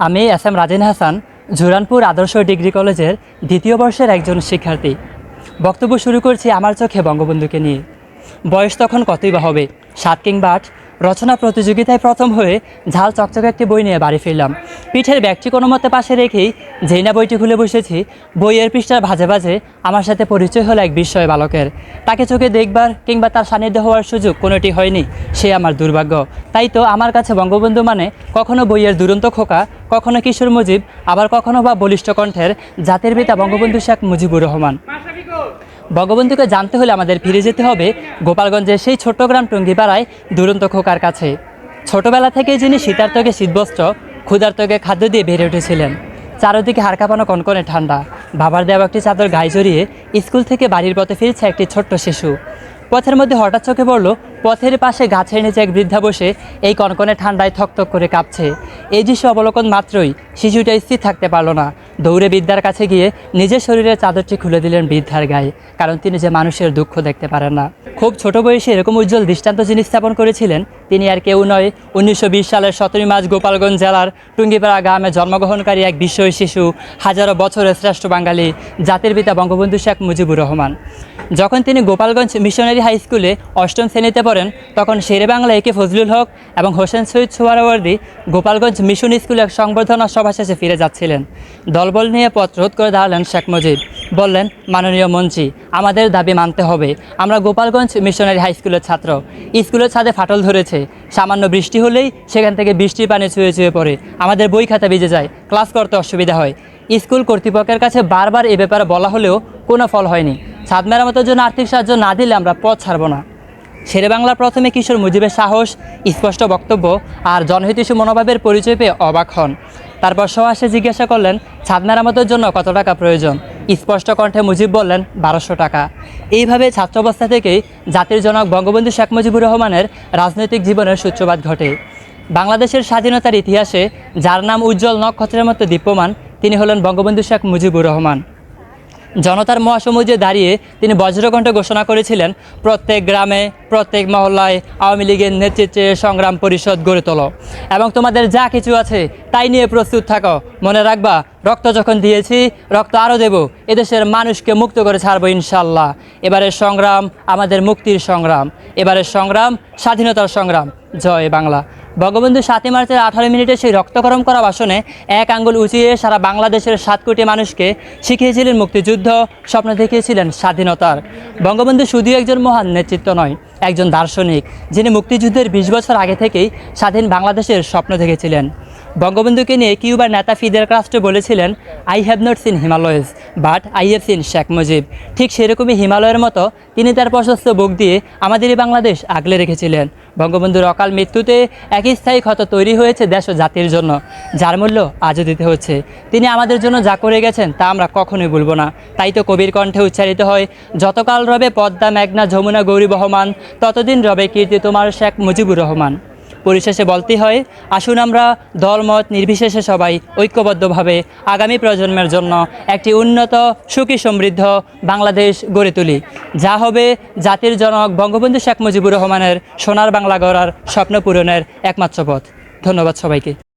আমি S M Rajin Hasan, ঝুরানপুর আদর্শ degree কলেজের দ্বিতীয় বর্ষের একজন শিক্ষার্থী। বক্তব্য শুরু করছি আমার চোখে বঙ্গবন্ধুকে নিয়ে। বয়স তখন কতই বা হবে, 7 কিংবা 8। রচনা প্রতিযোগিতায় প্রথম হয়ে ঝাল চকচকে একটি বই নিয়ে বাড়ি ফিরলাম। পিঠের ব্যাগটি কোনো মতে পাশে রেখেই যেই না বইটি খুলে বসেছি, বইয়ের পৃষ্ঠার ভাজে ভাজে আমার সাথে পরিচয় হলো এক বিস্ময় বালকের। তাকে চোখে দেখবার কিংবা তার সান্নিধ্যে হওয়ার সুযোগ কোনোটি হয়নি, সে আমার দুর্ভাগ্য। তাই তো আমার কাছে বঙ্গবন্ধু মানে কখনো বইয়ের দুরন্ত খোকা, কখনো কিশোর মুজিব, আবার কখনো বা বলিষ্ঠ কণ্ঠের জাতির পিতা বঙ্গবন্ধু শেখ মুজিবুর রহমান। বঙ্গবন্ধুকে জানতে হলে আমাদের ফিরে যেতে হবে গোপালগঞ্জের সেই ছোট্ট গ্রাম টুঙ্গিপাড়ায় দুরন্ত খোকার কাছে। ছোটবেলা থেকেই যিনি শীতার্তকে শীতবস্ত্র, ক্ষুধার্তকে খাদ্য দিয়ে বেড়ে উঠেছিলেন। চারদিকে হাড় কাঁপানো কনকনে ঠান্ডা, বাবার দেওয়া একটি চাদর গায়ে জড়িয়ে স্কুল থেকে বাড়ির পথে ফিরছে একটি ছোট্ট শিশু। পথের মধ্যে হঠাৎ চোখে পড়ল পথের পাশে গাছের নিচে এক বৃদ্ধা বসে এই কনকনে ঠান্ডায় থকথক করে কাঁপছে। এই দৃশ্য অবলোকন মাত্রই শিশুটা স্থির থাকতে পারল না। দৌড়ে বৃদ্ধার কাছে গিয়ে নিজের শরীরের চাদরটি খুলে দিলেন বৃদ্ধার গায়ে, কারণ তিনি যে মানুষের দুঃখ দেখতে পারেন না। খুব ছোট বয়সে এরকম উজ্জ্বল দৃষ্টান্ত যিনি স্থাপন করেছিলেন, তিনি আর কেউ নয়, 1920 সালের 17 মার্চ গোপালগঞ্জ জেলার টুঙ্গিপাড়া গ্রামে জন্মগ্রহণকারী এক বিস্ময় শিশু, হাজারো বছরের শ্রেষ্ঠ বাঙালি, জাতির পিতা বঙ্গবন্ধু শেখ মুজিবুর রহমান। যখন তিনি গোপালগঞ্জ মিশনারি হাই স্কুলে 8ম শ্রেণীতে পড়েন, তখন শেরে বাংলা একে ফজলুল হক এবং হোসেন শহীদ সোহরাওয়ার্দী গোপালগঞ্জ মিশন স্কুলে এক সংবর্ধনা সভা শেষে ফিরে যাচ্ছিলেন। দলবল নিয়ে পথ রোধ করে দাঁড়ালেন শেখ মুজিব। বললেন, মাননীয় মন্ত্রী, আমাদের দাবি মানতে হবে। আমরা গোপালগঞ্জ মিশনারি হাই স্কুলের ছাত্র। স্কুলের ছাদে ফাটল ধরেছে, সামান্য বৃষ্টি হলেই সেখান থেকে বৃষ্টির পানি ছুঁয়ে ছুঁয়ে পড়ে, আমাদের বই খাতা ভিজে যায়, ক্লাস করতে অসুবিধা হয়। স্কুল কর্তৃপক্ষের কাছে বারবার এ ব্যাপারে বলা হলেও কোনো ফল হয়নি। ছাদ মেরামতের জন্য আর্থিক সাহায্য না দিলে আমরা পথ ছাড়ব না। শেরে বাংলা প্রথমে কিশোর মুজিবের সাহস, স্পষ্ট বক্তব্য আর জনহিতৈষী মনোভাবের পরিচয় পেয়ে অবাক হন। তারপর সহাসে জিজ্ঞাসা করলেন, ছাদ মেরামতের জন্য কত টাকা প্রয়োজন? স্পষ্ট কণ্ঠে মুজিব বললেন, 1200 টাকা। এইভাবে ছাত্রাবস্থা থেকেই জাতির জনক বঙ্গবন্ধু শেখ মুজিবুর রহমানের রাজনৈতিক জীবনের সূত্রপাত ঘটে। বাংলাদেশের স্বাধীনতার ইতিহাসে যার নাম উজ্জ্বল নক্ষত্রের মতো দীপ্যমান, তিনি হলেন বঙ্গবন্ধু শেখ মুজিবুর রহমান। জনতার মহাসমুদ্রে দাঁড়িয়ে তিনি বজ্রকণ্ঠে ঘোষণা করেছিলেন, প্রত্যেক গ্রামে, প্রত্যেক মহল্লায় আওয়ামী লীগের নেতৃত্বে সংগ্রাম পরিষদ গড়ে তোলো এবং তোমাদের যা কিছু আছে তাই নিয়ে প্রস্তুত থাকো। মনে রাখবা, রক্ত যখন দিয়েছি, রক্ত আরও দেব, এদেশের মানুষকে মুক্ত করে ছাড়বো ইনশাল্লাহ। এবারের সংগ্রাম আমাদের মুক্তির সংগ্রাম, এবারের সংগ্রাম স্বাধীনতার সংগ্রাম। জয় বাংলা। বঙ্গবন্ধু 7 মার্চের 18 মিনিটে সেই রক্তকরম করা ভাষণে এক আঙ্গুল উঁচিয়ে সারা বাংলাদেশের 7 কোটি মানুষকে শিখিয়েছিলেন মুক্তিযুদ্ধ, স্বপ্ন দেখিয়েছিলেন স্বাধীনতার। বঙ্গবন্ধু শুধু একজন মহান নেতৃত্ব নয়, একজন দার্শনিক, যিনি মুক্তিযুদ্ধের 20 বছর আগে থেকেই স্বাধীন বাংলাদেশের স্বপ্ন দেখেছিলেন। বঙ্গবন্ধুকে নিয়ে কিউবার নেতা ফিদেল কাস্ট্রো বলেছিলেন, I have not seen Himalayas but I have seen Sheikh Mujib. ঠিক সেরকমই হিমালয়ের মতো তিনি তার প্রশস্ত বুক দিয়ে আমাদেরই বাংলাদেশ আগলে রেখেছিলেন। বঙ্গবন্ধুর অকাল মৃত্যুতে এক স্থায়ী ক্ষত তৈরি হয়েছে দেশ ও জাতির জন্য, যার মূল্য আজও দিতে হচ্ছে। তিনি আমাদের জন্য যা করে গেছেন তা আমরা কখনোই ভুলব না। তাই তো কবির কণ্ঠে উচ্চারিত হয়, যতকাল রবে পদ্মা মেঘনা যমুনা গৌরী বহমান, ততদিন রবে কীর্তি তোমার শেখ মুজিবুর রহমান। পরিশেষে বলতে হয়, আসুন আমরা দলমত নির্বিশেষে সবাই ঐক্যবদ্ধভাবে আগামী প্রজন্মের জন্য একটি উন্নত, সুখী, সমৃদ্ধ বাংলাদেশ গড়ে তুলি, যা হবে জাতির জনক বঙ্গবন্ধু শেখ মুজিবুর রহমানের সোনার বাংলা গড়ার স্বপ্ন পূরণের একমাত্র পথ। ধন্যবাদ সবাইকে।